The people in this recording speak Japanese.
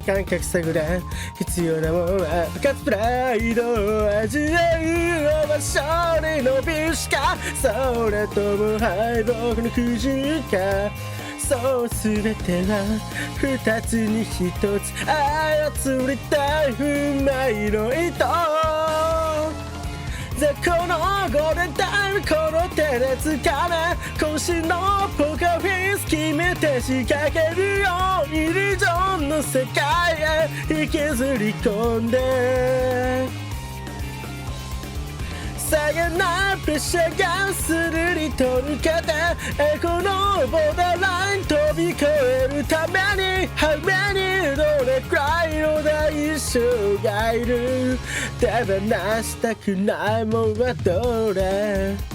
感覚探ら必要なものはかつプライドを味わう場所に伸びるしかそれとも敗北のくじかそう全ては二つに一つ操りたい不枚の糸雑魚のゴールデンタイムこの手で掴め渾身のポーカーフェイス決めて仕掛けるよイリュージョンの世界へ引きずり込んでさげないプレッシャーがするりと抜けてエコのボーダーライン飛び越えるために背面にどれくらいの代償がいる手放したくないもんはどれ